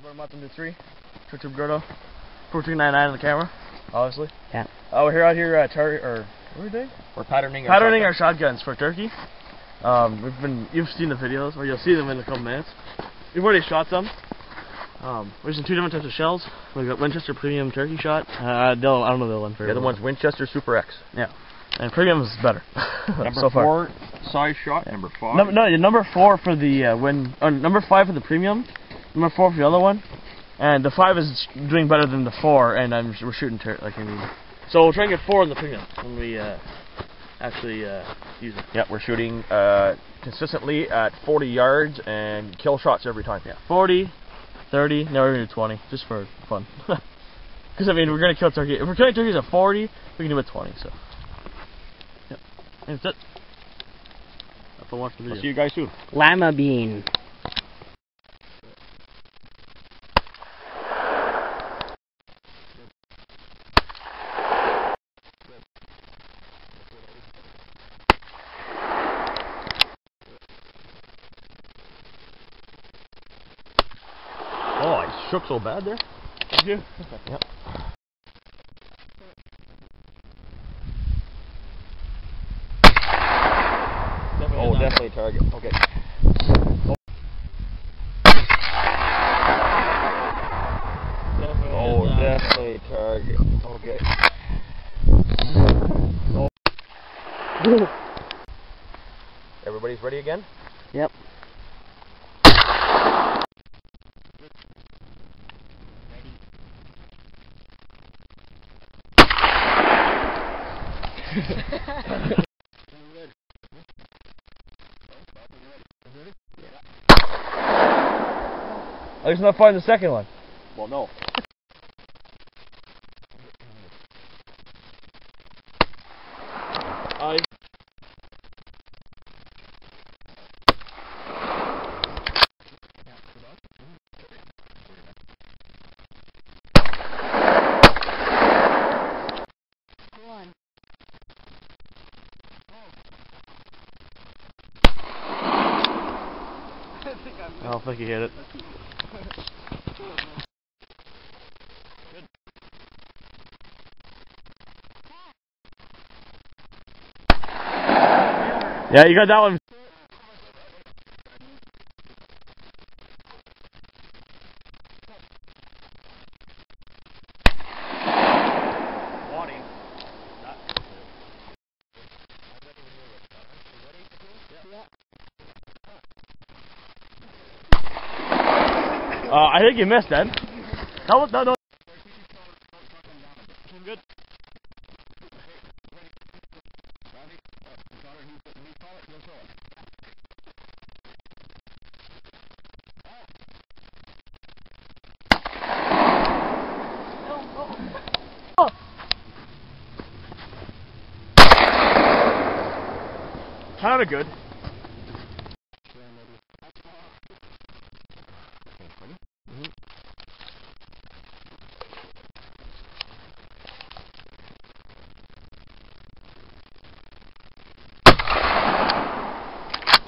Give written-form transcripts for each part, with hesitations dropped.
We're Mountain Dew 3, Richard Grotto, 4399 on the camera, obviously. Yeah. We're here out here at what are we doing? We're patterning our shotguns for turkey. You've seen the videos, or you'll see them in a couple minutes. We've already shot some. We're using two different types of shells. We've got Winchester Premium Turkey Shot. I don't know the one for the other one's Winchester Super X. Yeah. And Premium is better. Number so 4 size shot. Number 5. Number 4 for the number 5 for the Premium. Number 4 for the other one. And the 5 is doing better than the 4, and we're shooting so we'll try and get 4 in the Premium when we actually use it. Yeah, we're shooting consistently at 40 yards and kill shots every time. Yeah, 40, 30, no, we're going to do 20, just for fun. Because, I mean, we're going to kill turkey. If we're killing turkeys at 40, we can do it at 20, so. Yep. And that's it. That's all. Watch the video. I'll see you guys soon. Lima bean. Oh, I shook so bad there. Did you? Yep. Definitely target. Okay. Definitely target. Okay. Everybody's ready again? Yep. At least not find the second one. Well, no. I don't think he hit it. Yeah, you got that one. I think you missed that. No. Good. Kind of good.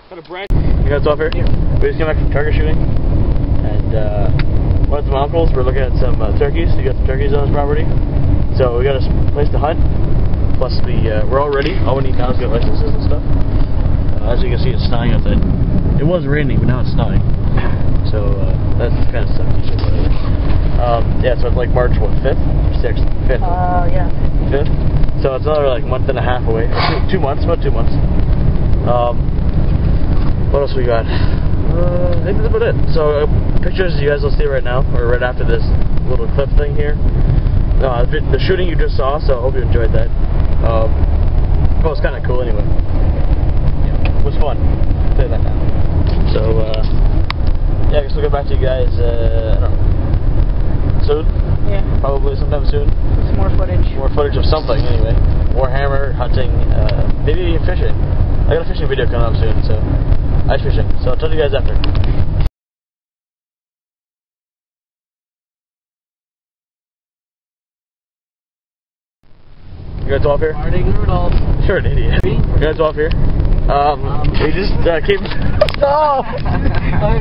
Got a brand. You guys off here? Yeah. We just came back from turkey shooting, and went to my uncle's. We're looking at some turkeys. He got some turkeys on his property, so we got a place to hunt. Plus, we're all ready. All we need now is get licenses and stuff. As you can see, it's snowing outside. It was raining, but now it's snowing. So that's kind of sucky. Yeah, so it's like March 5th, 6th, 5th. Yeah. 5th. So it's another like month and a half away. 2 months, about 2 months. What else we got? I think that's about it. So pictures you guys will see right now, or right after this little clip thing here. The shooting you just saw, so I hope you enjoyed that. Well, it's kind of cool anyway. Yeah, it was fun. I'll tell you that now. So yeah, I guess we'll get back to you guys. I don't know. Soon? Yeah. Probably sometime soon. Some more footage. More footage of something anyway. Warhammer, hunting, maybe even fishing. I got a fishing video coming up soon, so ice fishing. So I'll tell you guys after. You guys off here? Marty Rudolph. Sure, an idiot. You guys off here? He just keep. No!